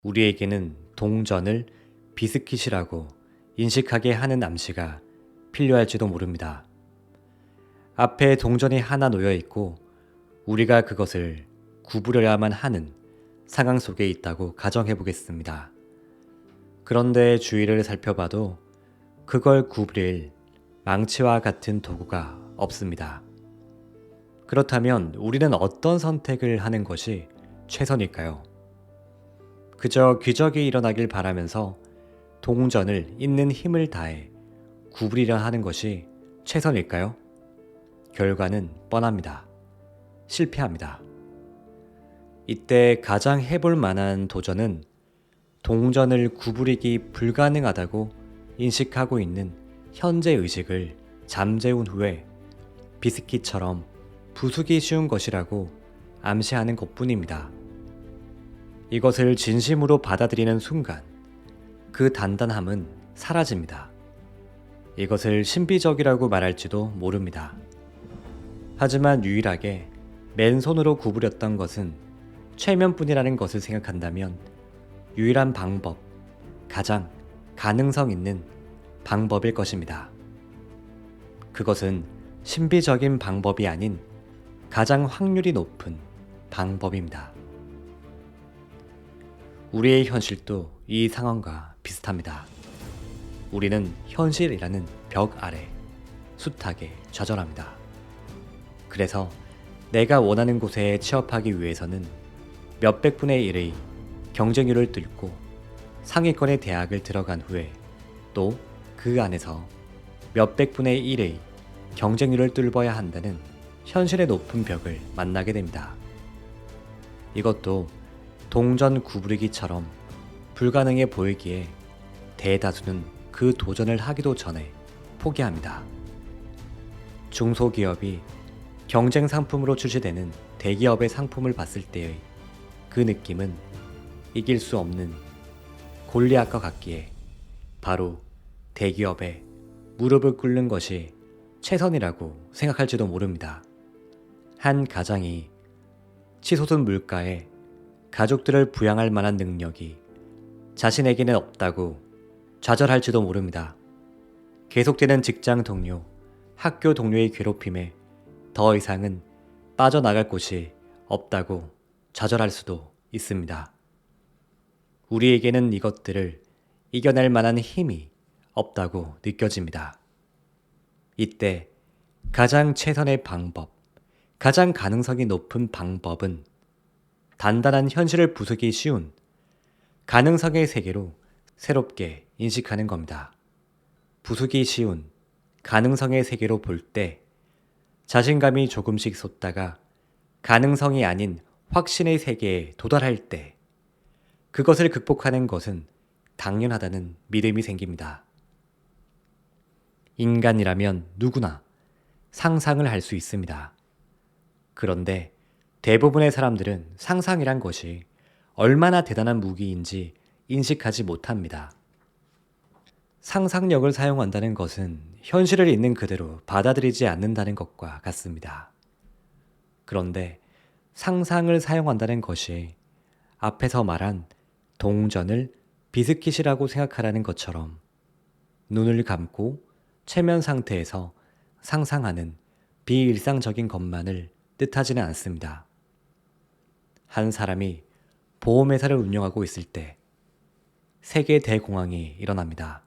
우리에게는 동전을 비스킷이라고 인식하게 하는 암시가 필요할지도 모릅니다. 앞에 동전이 하나 놓여 있고 우리가 그것을 구부려야만 하는 상황 속에 있다고 가정해 보겠습니다. 그런데 주위를 살펴봐도 그걸 구부릴 망치와 같은 도구가 없습니다. 그렇다면 우리는 어떤 선택을 하는 것이 최선일까요? 그저 기적이 일어나길 바라면서 동전을 있는 힘을 다해 구부리려 하는 것이 최선일까요? 결과는 뻔합니다. 실패합니다. 이때 가장 해볼 만한 도전은 동전을 구부리기 불가능하다고 인식하고 있는 현재 의식을 잠재운 후에 비스킷처럼 부수기 쉬운 것이라고 암시하는 것뿐입니다. 이것을 진심으로 받아들이는 순간 그 단단함은 사라집니다. 이것을 신비적이라고 말할지도 모릅니다. 하지만 유일하게 맨손으로 구부렸던 것은 최면뿐이라는 것을 생각한다면 유일한 방법, 가장 가능성 있는 방법일 것입니다. 그것은 신비적인 방법이 아닌 가장 확률이 높은 방법입니다. 우리의 현실도 이 상황과 비슷합니다. 우리는 현실이라는 벽 아래 숱하게 좌절합니다. 그래서 내가 원하는 곳에 취업하기 위해서는 몇백 분의 1의 경쟁률을 뚫고 상위권의 대학을 들어간 후에 또 그 안에서 몇백 분의 1의 경쟁률을 뚫어야 한다는 현실의 높은 벽을 만나게 됩니다. 이것도 동전 구부리기처럼 불가능해 보이기에 대다수는 그 도전을 하기도 전에 포기합니다. 중소기업이 경쟁 상품으로 출시되는 대기업의 상품을 봤을 때의 그 느낌은 이길 수 없는 골리앗과 같기에 바로 대기업에 무릎을 꿇는 것이 최선이라고 생각할지도 모릅니다. 한 가장이 치솟은 물가에 가족들을 부양할 만한 능력이 자신에게는 없다고 좌절할지도 모릅니다. 계속되는 직장 동료, 학교 동료의 괴롭힘에 더 이상은 빠져나갈 곳이 없다고 좌절할 수도 있습니다. 우리에게는 이것들을 이겨낼 만한 힘이 없다고 느껴집니다. 이때 가장 최선의 방법, 가장 가능성이 높은 방법은 단단한 현실을 부수기 쉬운 가능성의 세계로 새롭게 인식하는 겁니다. 부수기 쉬운 가능성의 세계로 볼 때 자신감이 조금씩 솟다가 가능성이 아닌 확신의 세계에 도달할 때 그것을 극복하는 것은 당연하다는 믿음이 생깁니다. 인간이라면 누구나 상상을 할 수 있습니다. 그런데 대부분의 사람들은 상상이란 것이 얼마나 대단한 무기인지 인식하지 못합니다. 상상력을 사용한다는 것은 현실을 있는 그대로 받아들이지 않는다는 것과 같습니다. 그런데 상상을 사용한다는 것이 앞에서 말한 동전을 비스킷이라고 생각하라는 것처럼 눈을 감고 최면 상태에서 상상하는 비일상적인 것만을 뜻하지는 않습니다. 한 사람이 보험회사를 운영하고 있을 때 세계 대공황이 일어납니다.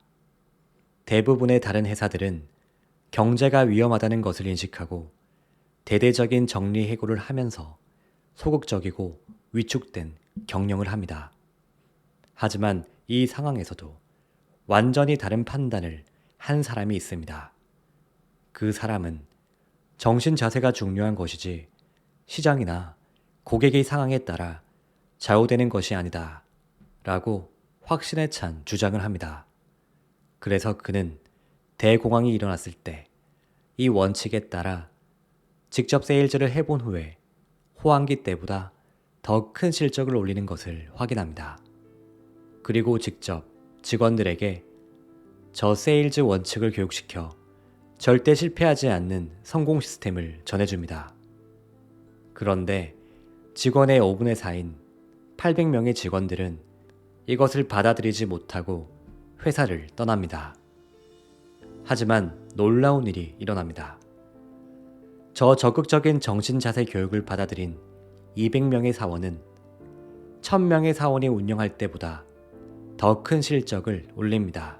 대부분의 다른 회사들은 경제가 위험하다는 것을 인식하고 대대적인 정리해고를 하면서 소극적이고 위축된 경영을 합니다. 하지만 이 상황에서도 완전히 다른 판단을 한 사람이 있습니다. 그 사람은 정신 자세가 중요한 것이지 시장이나 고객의 상황에 따라 좌우되는 것이 아니다 라고 확신에 찬 주장을 합니다. 그래서 그는 대공황이 일어났을 때 이 원칙에 따라 직접 세일즈를 해본 후에 호황기 때보다 더 큰 실적을 올리는 것을 확인합니다. 그리고 직접 직원들에게 저 세일즈 원칙을 교육시켜 절대 실패하지 않는 성공 시스템을 전해줍니다. 그런데 직원의 5분의 4인 800명의 직원들은 이것을 받아들이지 못하고 회사를 떠납니다. 하지만 놀라운 일이 일어납니다. 저 적극적인 정신자세 교육을 받아들인 200명의 사원은 1000명의 사원이 운영할 때보다 더 큰 실적을 올립니다.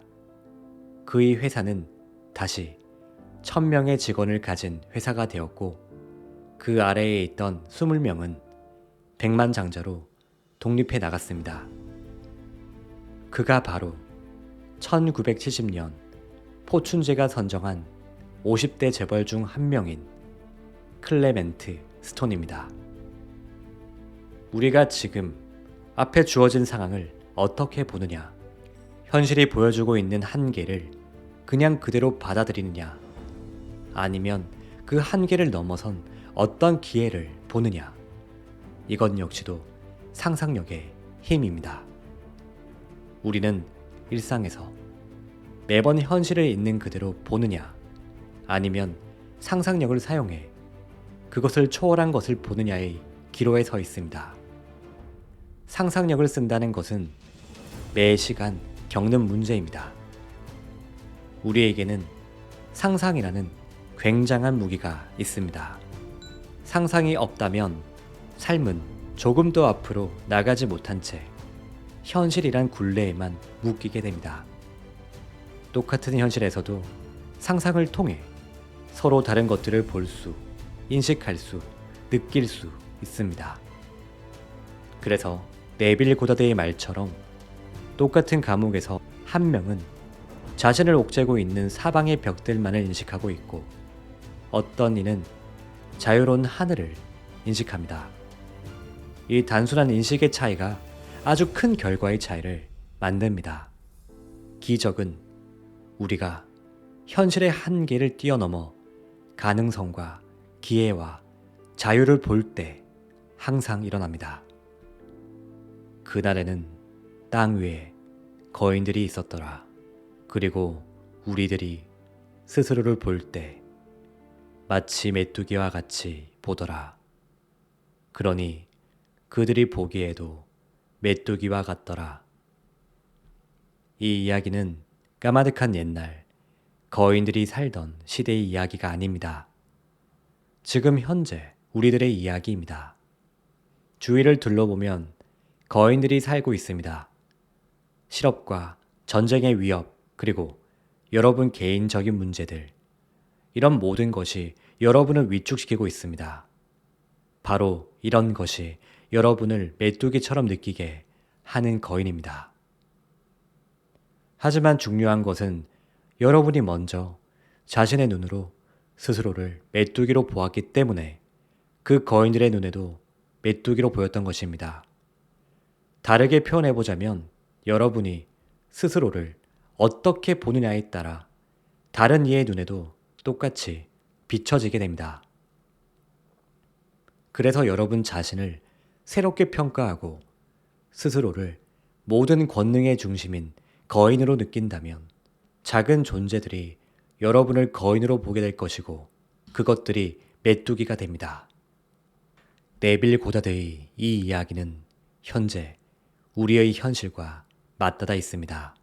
그의 회사는 다시 1000명의 직원을 가진 회사가 되었고, 그 아래에 있던 20명은 백만장자로 독립해 나갔습니다. 그가 바로 1970년 포춘제가 선정한 50대 재벌 중 한 명인 클레멘트 스톤입니다. 우리가 지금 앞에 주어진 상황을 어떻게 보느냐, 현실이 보여주고 있는 한계를 그냥 그대로 받아들이느냐, 아니면 그 한계를 넘어선 어떤 기회를 보느냐, 이건 역시도 상상력의 힘입니다. 우리는 일상에서 매번 현실을 있는 그대로 보느냐, 아니면 상상력을 사용해 그것을 초월한 것을 보느냐의 기로에 서 있습니다. 상상력을 쓴다는 것은 매 시간 겪는 문제입니다. 우리에게는 상상이라는 굉장한 무기가 있습니다. 상상이 없다면 삶은 조금 더 앞으로 나가지 못한 채 현실이란 굴레에만 묶이게 됩니다. 똑같은 현실에서도 상상을 통해 서로 다른 것들을 볼 수, 인식할 수, 느낄 수 있습니다. 그래서 네빌 고다드의 말처럼 똑같은 감옥에서 한 명은 자신을 옥죄고 있는 사방의 벽들만을 인식하고 있고, 어떤 이는 자유로운 하늘을 인식합니다. 이 단순한 인식의 차이가 아주 큰 결과의 차이를 만듭니다. 기적은 우리가 현실의 한계를 뛰어넘어 가능성과 기회와 자유를 볼 때 항상 일어납니다. 그날에는 땅 위에 거인들이 있었더라. 그리고 우리들이 스스로를 볼 때 마치 메뚜기와 같이 보더라. 그러니 그들이 보기에도 메뚜기와 같더라. 이 이야기는 까마득한 옛날 거인들이 살던 시대의 이야기가 아닙니다. 지금 현재 우리들의 이야기입니다. 주위를 둘러보면 거인들이 살고 있습니다. 실업과 전쟁의 위협, 그리고 여러분 개인적인 문제들, 이런 모든 것이 여러분을 위축시키고 있습니다. 바로 이런 것이 여러분을 메뚜기처럼 느끼게 하는 거인입니다. 하지만 중요한 것은 여러분이 먼저 자신의 눈으로 스스로를 메뚜기로 보았기 때문에 그 거인들의 눈에도 메뚜기로 보였던 것입니다. 다르게 표현해보자면 여러분이 스스로를 어떻게 보느냐에 따라 다른 이의 눈에도 똑같이 비춰지게 됩니다. 그래서 여러분 자신을 새롭게 평가하고 스스로를 모든 권능의 중심인 거인으로 느낀다면 작은 존재들이 여러분을 거인으로 보게 될 것이고, 그것들이 메뚜기가 됩니다. 네빌 고다드의 이 이야기는 현재 우리의 현실과 맞닿아 있습니다.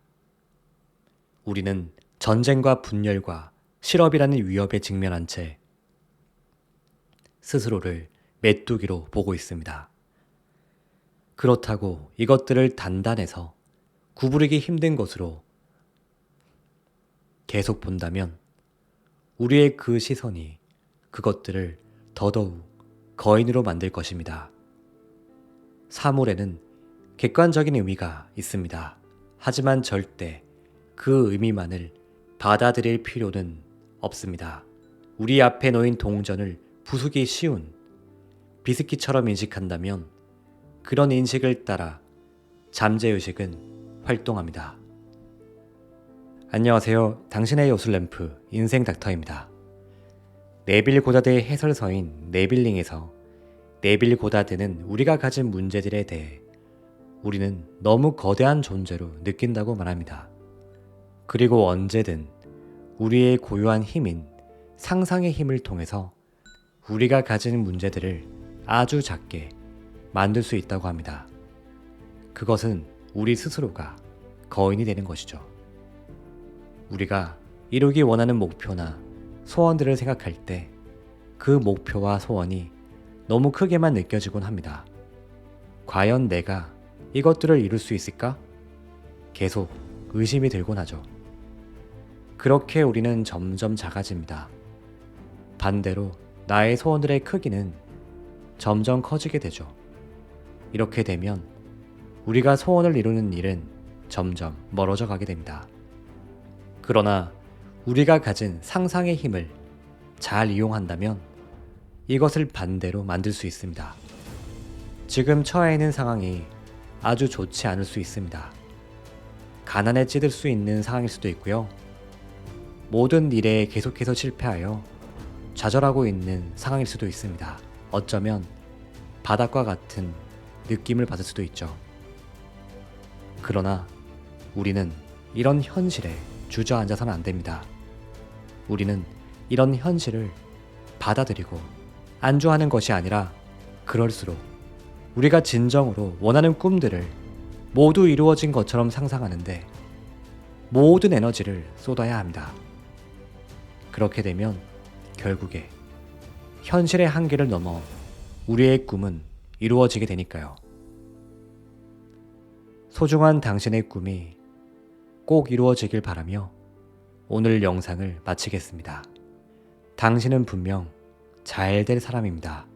우리는 전쟁과 분열과 실업이라는 위협에 직면한 채 스스로를 메뚜기로 보고 있습니다. 그렇다고 이것들을 단단해서 구부리기 힘든 것으로 계속 본다면 우리의 그 시선이 그것들을 더더욱 거인으로 만들 것입니다. 사물에는 객관적인 의미가 있습니다. 하지만 절대 그 의미만을 받아들일 필요는 없습니다. 우리 앞에 놓인 동전을 부수기 쉬운 비스킷처럼 인식한다면 그런 인식을 따라 잠재의식은 활동합니다. 안녕하세요. 당신의 요술램프 인생 닥터입니다. 네빌 고다드의 해설서인 네빌링에서 네빌 고다드는 우리가 가진 문제들에 대해 우리는 너무 거대한 존재로 느낀다고 말합니다. 그리고 언제든 우리의 고유한 힘인 상상의 힘을 통해서 우리가 가진 문제들을 아주 작게 만들 수 있다고 합니다. 그것은 우리 스스로가 거인이 되는 것이죠. 우리가 이루기 원하는 목표나 소원들을 생각할 때 그 목표와 소원이 너무 크게만 느껴지곤 합니다. 과연 내가 이것들을 이룰 수 있을까? 계속 의심이 들곤 하죠. 그렇게 우리는 점점 작아집니다. 반대로 나의 소원들의 크기는 점점 커지게 되죠. 이렇게 되면 우리가 소원을 이루는 일은 점점 멀어져 가게 됩니다. 그러나 우리가 가진 상상의 힘을 잘 이용한다면 이것을 반대로 만들 수 있습니다. 지금 처해 있는 상황이 아주 좋지 않을 수 있습니다. 가난에 찌들 수 있는 상황일 수도 있고요. 모든 일에 계속해서 실패하여 좌절하고 있는 상황일 수도 있습니다. 어쩌면 바닥과 같은 느낌을 받을 수도 있죠. 그러나 우리는 이런 현실에 주저앉아서는 안 됩니다. 우리는 이런 현실을 받아들이고 안주하는 것이 아니라 그럴수록 우리가 진정으로 원하는 꿈들을 모두 이루어진 것처럼 상상하는데 모든 에너지를 쏟아야 합니다. 그렇게 되면 결국에 현실의 한계를 넘어 우리의 꿈은 이루어지게 되니까요. 소중한 당신의 꿈이 꼭 이루어지길 바라며 오늘 영상을 마치겠습니다. 당신은 분명 잘 될 사람입니다.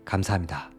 감사합니다.